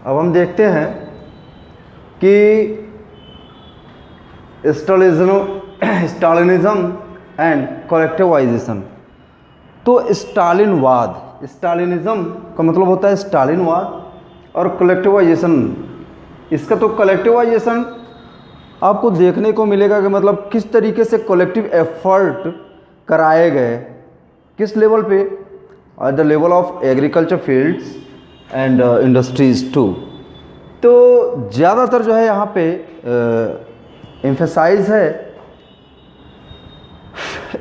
अब हम देखते हैं कि स्टालिनिज्म एंड कलेक्टिवाइजेशन। तो स्टालिनिज्म का मतलब होता है स्टालिनवाद, और कलेक्टिवाइजेशन, इसका तो कलेक्टिवाइजेशन आपको देखने को मिलेगा कि मतलब किस तरीके से कलेक्टिव एफर्ट कराए गए, किस लेवल पे, at the level of agriculture fields and industries too. तो ज़्यादातर जो है यहाँ पे एम्फेसाइज है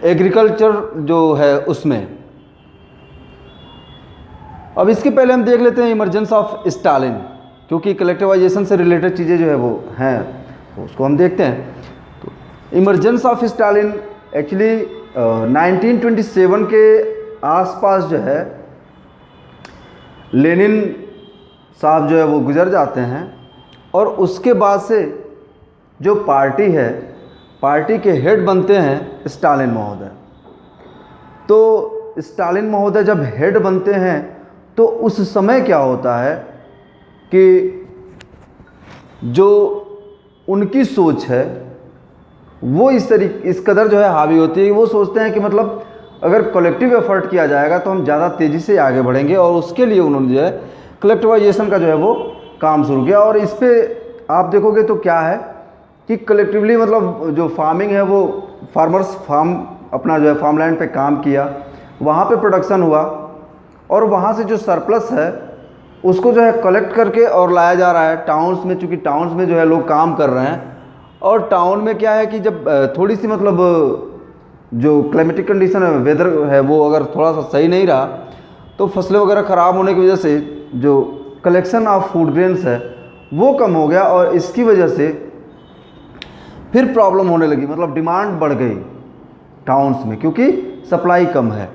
एग्रीकल्चर जो है उसमें। अब इसके पहले हम देख लेते हैं इमर्जेंस ऑफ स्टालिन, क्योंकि कलेक्टिवाइजेशन से रिलेटेड चीज़ें जो है वो हैं, तो उसको हम देखते हैं। तो इमर्जेंस ऑफ स्टालिन एक्चुअली 1927 के आसपास जो है लेनिन साहब जो है वो गुजर जाते हैं, और उसके बाद से जो पार्टी है, पार्टी के हेड बनते हैं स्टालिन महोदय। तो स्टालिन महोदय जब हेड बनते हैं तो उस समय क्या होता है कि जो उनकी सोच है वो इस कदर जो है हावी होती है। वो सोचते हैं कि मतलब अगर कलेक्टिव एफर्ट किया जाएगा तो हम ज़्यादा तेज़ी से आगे बढ़ेंगे, और उसके लिए उन्होंने जो है कलेक्टिवाइजेशन का जो है वो काम शुरू किया। और इस पर आप देखोगे तो क्या है कि कलेक्टिवली मतलब जो फार्मिंग है वो फार्मर्स फार्म अपना जो है फार्म लैंड पे काम किया, वहाँ पे प्रोडक्शन हुआ, और वहाँ से जो सरप्लस है उसको जो है कलेक्ट करके और लाया जा रहा है टाउन्स में, चूँकि टाउन्स में जो है लोग काम कर रहे हैं। और टाउन में क्या है कि जब थोड़ी सी मतलब जो क्लाइमेटिक कंडीशन है, वेदर है, वो अगर थोड़ा सा सही नहीं रहा तो फसलें वगैरह ख़राब होने की वजह से जो कलेक्शन ऑफ फूड ग्रेन्स है वो कम हो गया, और इसकी वजह से फिर प्रॉब्लम होने लगी, मतलब डिमांड बढ़ गई टाउन्स में, क्योंकि सप्लाई कम है।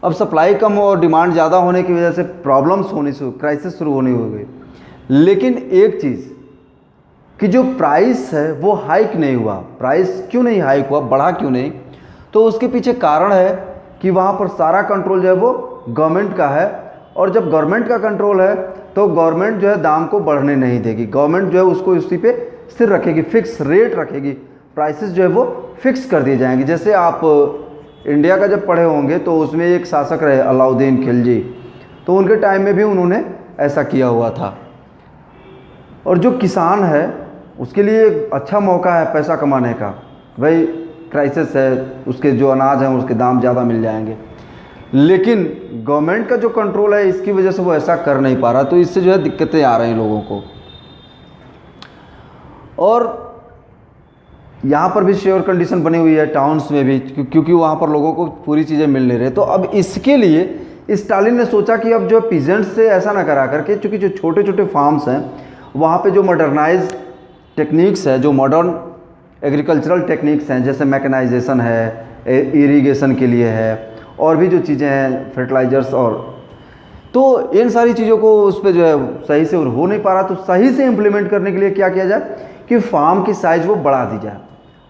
अब सप्लाई कम हो और डिमांड ज़्यादा होने की वजह से प्रॉब्लम्स होनी शुरू, क्राइसिस शुरू होनी हो गई। लेकिन एक चीज़ कि जो प्राइस है वो हाइक नहीं हुआ। प्राइस क्यों नहीं हाइक हुआ, बढ़ा क्यों नहीं? तो उसके पीछे कारण है कि वहाँ पर सारा कंट्रोल जो है वो गवर्नमेंट का है, और जब गवर्नमेंट का कंट्रोल है तो गवर्नमेंट जो है दाम को बढ़ने नहीं देगी। गवर्नमेंट जो है उसको उसी पे स्थिर रखेगी, फिक्स रेट रखेगी, प्राइसेस जो है वो फिक्स कर दिए जाएंगे। जैसे आप इंडिया का जब पढ़े होंगे तो उसमें एक शासक रहे अलाउद्दीन खिलजी, तो उनके टाइम में भी उन्होंने ऐसा किया हुआ था। और जो किसान है उसके लिए एक अच्छा मौका है पैसा कमाने का, भाई क्राइसिस है, उसके जो अनाज हैं उसके दाम ज़्यादा मिल जाएंगे। लेकिन गवर्नमेंट का जो कंट्रोल है इसकी वजह से वो ऐसा कर नहीं पा रहा, तो इससे जो है दिक्कतें आ रही हैं लोगों को। और यहाँ पर भी शेयर कंडीशन बनी हुई है टाउन्स में भी, क्योंकि वहाँ पर लोगों को पूरी चीज़ें मिल नहीं रही। तो अब इसके लिए स्टालिन ने सोचा कि अब जो पीजेंट्स से ऐसा ना करा करके, चूँकि जो छोटे छोटे फार्म्स हैं वहाँ पे जो मॉडर्नाइज टेक्निक्स है, जो मॉडर्न एग्रीकल्चरल टेक्निक्स हैं, जैसे मैकेनाइजेशन है, इरिगेशन के लिए है, और भी जो चीज़ें हैं फर्टिलाइजर्स, और तो इन सारी चीज़ों को उस पर जो है सही से हो नहीं पा रहा। तो सही से इम्प्लीमेंट करने के लिए क्या किया जाए कि फार्म की साइज़ वो बढ़ा दी जाए,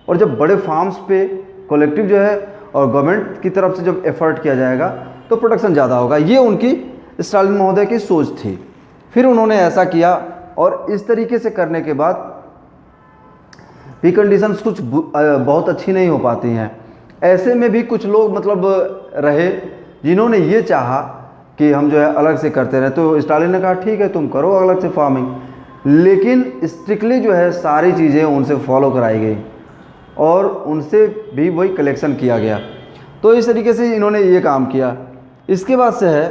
और जब बड़े फार्म्स पे कलेक्टिव जो है और गवर्नमेंट की तरफ से जब एफर्ट किया जाएगा तो प्रोडक्शन ज़्यादा होगा। ये उनकी स्टालिन महोदय की सोच थी। फिर उन्होंने ऐसा किया, और इस तरीके से करने के बाद भी कंडीशंस कुछ बहुत अच्छी नहीं हो पाती हैं। ऐसे में भी कुछ लोग मतलब रहे जिन्होंने ये चाहा कि हम जो है अलग से करते रहे। तो स्टालिन ने कहा ठीक है तुम करो अलग से फार्मिंग, लेकिन स्ट्रिक्टली जो है सारी चीज़ें उनसे फॉलो कराई गई, और उनसे भी वही कलेक्शन किया गया। तो इस तरीके से इन्होंने ये काम किया। इसके बाद से है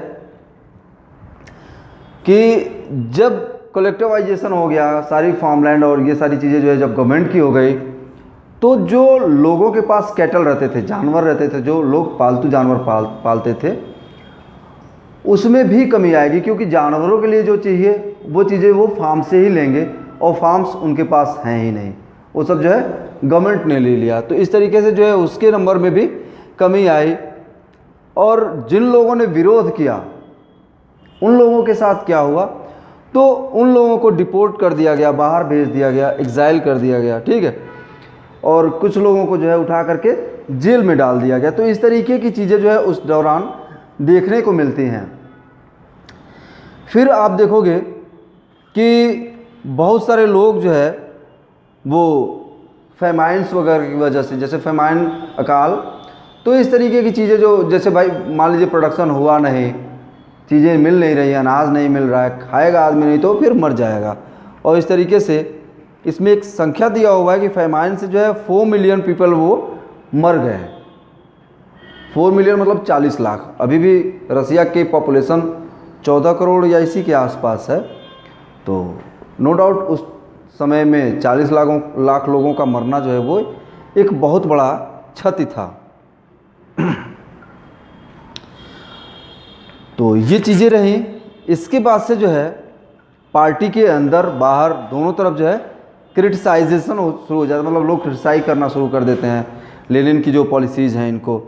कि जब कलेक्टिवाइजेशन हो गया, सारी फार्मलैंड और ये सारी चीज़ें जो है जब गवर्नमेंट की हो गई, तो जो लोगों के पास कैटल रहते थे, जानवर रहते थे, जो लोग पालतू जानवर पालते थे, उसमें भी कमी आएगी, क्योंकि जानवरों के लिए जो चाहिए वो चीज़ें वो फार्म से ही लेंगे, और फार्म्स उनके पास हैं ही नहीं, वो सब जो है गवर्नमेंट ने ले लिया। तो इस तरीके से जो है उसके नंबर में भी कमी आई। और जिन लोगों ने विरोध किया उन लोगों के साथ क्या हुआ, तो उन लोगों को डिपोर्ट कर दिया गया, बाहर भेज दिया गया, एग्जाइल कर दिया गया, ठीक है, और कुछ लोगों को जो है उठा करके जेल में डाल दिया गया। तो इस तरीके की चीज़ें जो है उस दौरान देखने को मिलती हैं। फिर आप देखोगे कि बहुत सारे लोग जो है वो फेमाइन्स वगैरह की वजह से, जैसे फेमाइन अकाल, तो इस तरीके की चीज़ें जो, जैसे भाई मान लीजिए प्रोडक्शन हुआ नहीं, चीज़ें मिल नहीं रही, अनाज नहीं मिल रहा है, खाएगा आदमी नहीं तो फिर मर जाएगा। और इस तरीके से इसमें एक संख्या दिया हुआ है कि फेमाइन से जो है 4 मिलियन पीपल वो मर गए हैं। 4 मिलियन मतलब 40 लाख। अभी भी रसिया की पॉपुलेशन 14 करोड़ या इसी के आसपास है। तो नो डाउट उस समय में 40 लाख लोगों का मरना जो है वो एक बहुत बड़ा क्षति था। तो ये चीज़ें रहीं। इसके बाद से जो है पार्टी के अंदर बाहर दोनों तरफ जो है क्रिटिसाइजेशन शुरू हो जाता है, मतलब लोग क्रिटिसाइज करना शुरू कर देते हैं लेनिन की जो पॉलिसीज़ हैं इनको,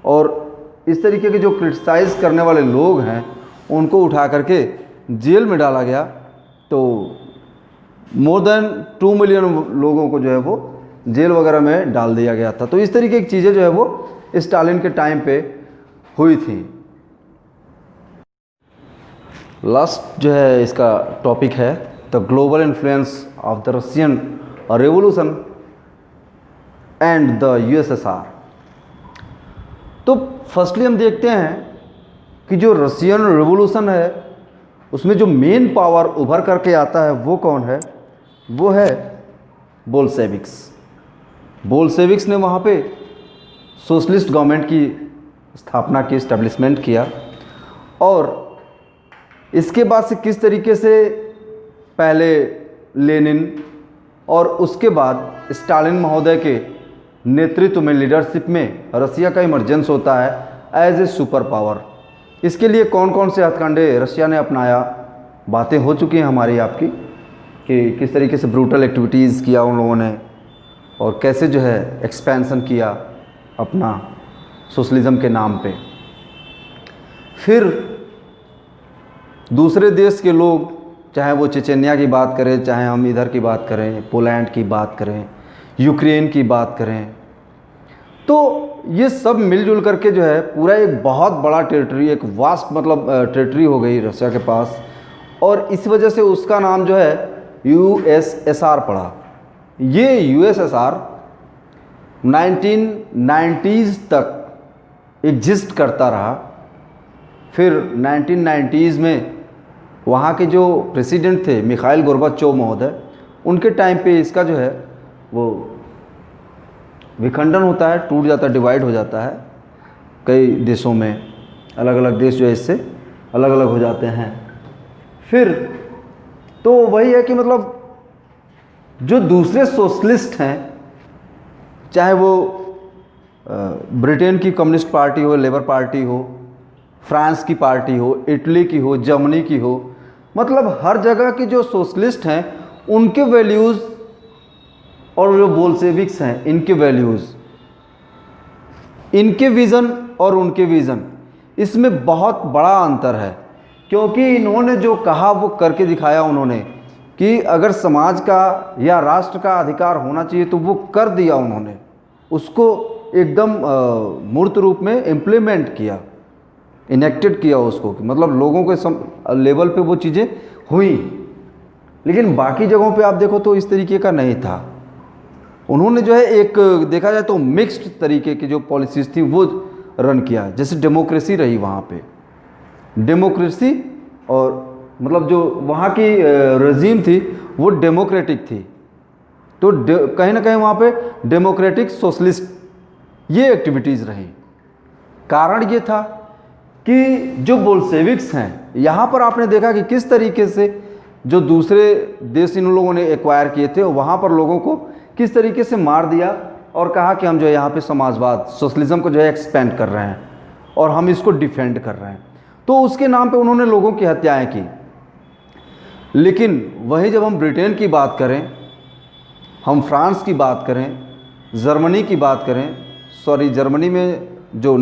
और इस तरीके के जो क्रिटिसाइज करने वाले लोग हैं उनको उठा करके जेल में डाला गया। तो मोर देन 2 मिलियन लोगों को जो है वो जेल वगैरह में डाल दिया गया था। तो इस तरीके की चीज़ें जो है वो स्टालिन के टाइम पे हुई थी। लास्ट जो है इसका टॉपिक है the global influence of the Russian revolution and the USSR. तो फर्स्टली हम देखते हैं कि जो रशियन रेवोल्यूशन है उसमें जो मेन पावर उभर करके आता है वो कौन है? वो है बोल्शेविक्स। बोल्शेविक्स ने वहाँ पे सोशलिस्ट गवर्नमेंट की स्थापना की, इस्टेब्लिशमेंट किया। और इसके बाद से किस तरीके से पहले लेनिन और उसके बाद स्टालिन महोदय के नेतृत्व में, लीडरशिप में रसिया का इमरजेंस होता है एज ए सुपर पावर। इसके लिए कौन कौन से हथकंडे रशिया ने अपनाया, बातें हो चुकी हैं हमारी आपकी, कि किस तरीके से ब्रूटल एक्टिविटीज़ किया उन लोगों ने और कैसे जो है एक्सपेंशन किया अपना सोशलिज़म के नाम पे। फिर दूसरे देश के लोग, चाहे वो चेचेनिया की बात करें, चाहे हम इधर की बात करें, पोलैंड की बात करें, यूक्रेन की बात करें, तो ये सब मिलजुल करके जो है पूरा एक बहुत बड़ा टेरिटरी, एक वास्ट मतलब टेरिटरी हो गई रसिया के पास। और इस वजह से उसका नाम जो है यूएसएसआर पड़ा। ये यूएसएसआर 1990s तक एग्जिस्ट करता रहा। फिर 1990s में वहाँ के जो प्रेसिडेंट थे मिखाइल गोर्बाचोव महोदय, उनके टाइम पे इसका जो है वो विखंडन होता है, टूट जाता है, डिवाइड हो जाता है कई देशों में। अलग अलग देश जो है इससे अलग अलग हो जाते हैं। फिर तो वही है कि मतलब जो दूसरे सोशलिस्ट हैं, चाहे वो ब्रिटेन की कम्युनिस्ट पार्टी हो, लेबर पार्टी हो, फ्रांस की पार्टी हो, इटली की हो, जर्मनी की हो, मतलब हर जगह के जो सोशलिस्ट हैं उनके वैल्यूज़ और जो बोल्शेविक्स हैं इनके वैल्यूज़, इनके विज़न और उनके विज़न, इसमें बहुत बड़ा अंतर है। क्योंकि इन्होंने जो कहा वो करके दिखाया उन्होंने, कि अगर समाज का या राष्ट्र का अधिकार होना चाहिए तो वो कर दिया उन्होंने, उसको एकदम मूर्त रूप में इम्प्लीमेंट किया, इनेक्टेड किया उसको, मतलब लोगों के लेवल पे वो चीज़ें हुई। लेकिन बाकी जगहों पे आप देखो तो इस तरीके का नहीं था। उन्होंने जो है एक देखा जाए तो मिक्स्ड तरीके की जो पॉलिसीज़ थी वो रन किया। जैसे डेमोक्रेसी रही वहाँ पे, डेमोक्रेसी, और मतलब जो वहाँ की रजीम थी वो डेमोक्रेटिक थी। तो कहीं ना कहीं वहाँ पे डेमोक्रेटिक सोशलिस्ट ये एक्टिविटीज़ रही। कारण ये था कि जो बोल्शेविक्स हैं, यहाँ पर आपने देखा कि किस तरीके से जो दूसरे देश इन लोगों ने एक्वायर किए थे वहाँ पर लोगों को किस तरीके से मार दिया और कहा कि हम जो है यहाँ पे समाजवाद, सोशलिज्म को जो है एक्सपेंड कर रहे हैं और हम इसको डिफेंड कर रहे हैं। तो उसके नाम पे उन्होंने लोगों की हत्याएं की। लेकिन वहीं जब हम ब्रिटेन की बात करें, हम फ्रांस की बात करें, जर्मनी की बात करें, जर्मनी में जो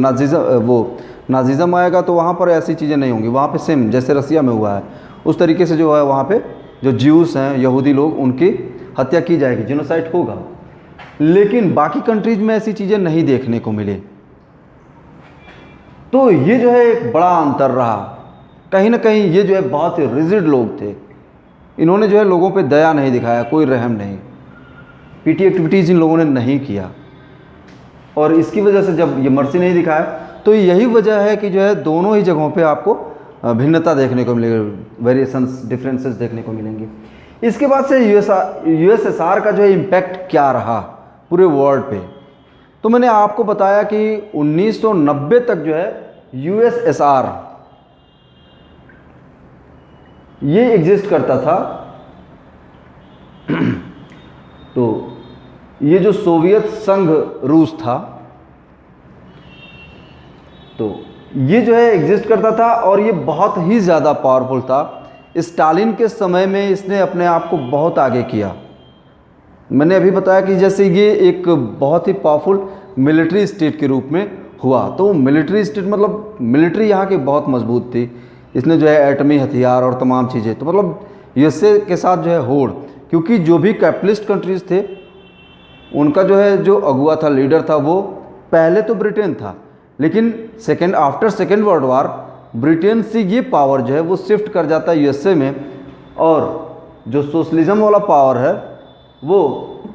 नाजिज़म आएगा तो वहाँ पर ऐसी चीज़ें नहीं होंगी। वहाँ पे सेम जैसे रसिया में हुआ है उस तरीके से जो है वहाँ पे जो ज्यूस हैं, यहूदी लोग, उनकी हत्या की जाएगी, जेनोसाइड होगा। लेकिन बाकी कंट्रीज में ऐसी चीज़ें नहीं देखने को मिली। तो ये जो है एक बड़ा अंतर रहा। कहीं ना कहीं ये जो है बहुत ही रिजिड लोग थे, इन्होंने जो है लोगों पे दया नहीं दिखाया, कोई रहम नहीं, पीटी एक्टिविटीज़ इन लोगों ने नहीं किया। और इसकी वजह से जब ये मर्सी नहीं दिखाया तो यही वजह है कि जो है दोनों ही जगहों पे आपको भिन्नता देखने को मिलेगी, वेरिएशंस, डिफरेंसेस देखने को मिलेंगे। इसके बाद से यूएसएसआर का जो है इम्पैक्ट क्या रहा पूरे वर्ल्ड पे, तो मैंने आपको बताया कि 1990 तक जो है यूएसएसआर ये एग्जिस्ट करता था। तो ये जो सोवियत संघ रूस था, तो ये जो है एग्जिस्ट करता था और ये बहुत ही ज़्यादा पावरफुल था। स्टालिन के समय में इसने अपने आप को बहुत आगे किया। मैंने अभी बताया कि जैसे ये एक बहुत ही पावरफुल मिलिट्री स्टेट के रूप में हुआ, तो मिलिट्री स्टेट मतलब मिलिट्री यहाँ की बहुत मजबूत थी। इसने जो है एटमी हथियार और तमाम चीज़ें, तो मतलब यूएसए के साथ जो है होड़, क्योंकि जो भी कैपिटलिस्ट कंट्रीज़ थे उनका जो है जो अगुआ था, लीडर था, वो पहले तो ब्रिटेन था, लेकिन after second world war Britain से ये पावर जो है वो शिफ्ट कर जाता है यूएसए में, और जो सोशलिज्म वाला पावर है वो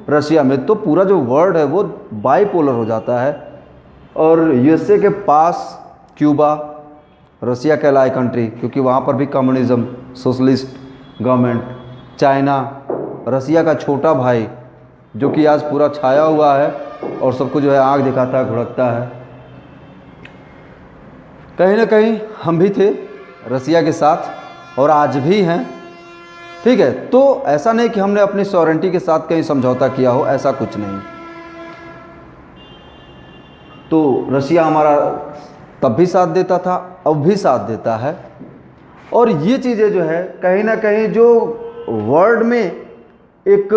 रशिया में। तो पूरा जो वर्ल्ड है वो बाईपोलर हो जाता है, और यूएसए के पास क्यूबा, रशिया कहलाए कंट्री क्योंकि वहाँ पर भी communism, socialist government, China, Russia का छोटा भाई जो कि आज पूरा छाया हुआ है और सबको जो है आग दिखाता है, घुड़कता है। कहीं ना कहीं हम भी थे रसिया के साथ और आज भी हैं, ठीक है। तो ऐसा नहीं कि हमने अपनी सॉवरेंटी के साथ कहीं समझौता किया हो, ऐसा कुछ नहीं। तो रसिया हमारा तब भी साथ देता था, अब भी साथ देता है। और ये चीज़ें जो है कहीं ना कहीं जो वर्ल्ड में एक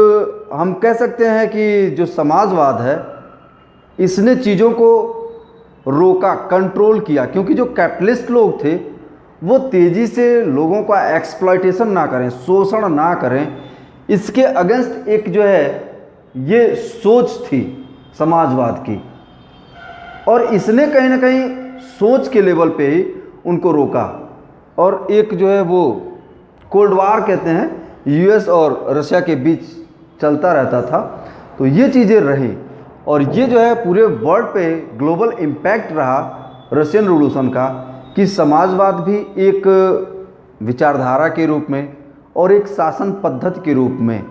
हम कह सकते हैं कि जो समाजवाद है इसने चीज़ों को रोका, कंट्रोल किया, क्योंकि जो कैपिटलिस्ट लोग थे वो तेज़ी से लोगों का एक्सप्लॉयटेशन ना करें, शोषण ना करें, इसके अगेंस्ट एक जो है ये सोच थी समाजवाद की। और इसने कहीं ना कहीं सोच के लेवल पे ही उनको रोका, और एक जो है वो कोल्ड वार कहते हैं यूएस और रशिया के बीच चलता रहता था। तो ये चीज़ें रही, और ये जो है पूरे वर्ल्ड पे ग्लोबल इम्पैक्ट रहा रशियन रिवॉल्यूशन का, कि समाजवाद भी एक विचारधारा के रूप में और एक शासन पद्धति के रूप में,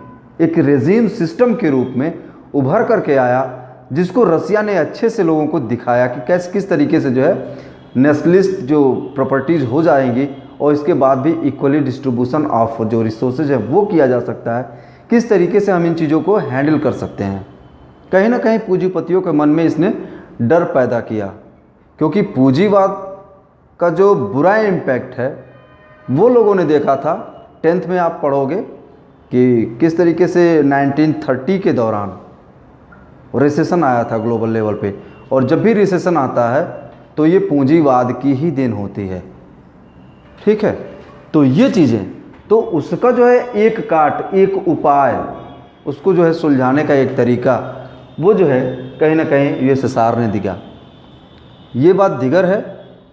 एक रेजीम सिस्टम के रूप में उभर करके आया, जिसको रसिया ने अच्छे से लोगों को दिखाया कि कैसे किस तरीके से जो है नेशनलिस्ट जो प्रॉपर्टीज़ हो जाएंगी और इसके बाद भी इक्वली डिस्ट्रीब्यूशन ऑफ जो रिसोर्सेज है वो किया जा सकता है, किस तरीके से हम इन चीज़ों को हैंडल कर सकते हैं। कहीं ना कहीं पूंजीपतियों के मन में इसने डर पैदा किया, क्योंकि पूंजीवाद का जो बुरा इम्पैक्ट है वो लोगों ने देखा था। 10th में आप पढ़ोगे कि किस तरीके से 1930 के दौरान रिसेशन आया था ग्लोबल लेवल पे, और जब भी रिसेशन आता है तो ये पूंजीवाद की ही देन होती है, ठीक है। तो ये चीज़ें, तो उसका जो है एक काट, एक उपाय, उसको जो है सुलझाने का एक तरीका वो जो है कहीं ना कहीं यूएसएसआर ने दिया। ये बात दिगर है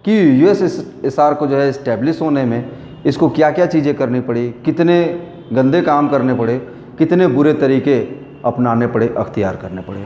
कि यूएसएसआर को जो है इस्टेब्लिश होने में इसको क्या क्या चीज़ें करनी पड़ी, कितने गंदे काम करने पड़े, कितने बुरे तरीके अपनाने पड़े, अख्तियार करने पड़े।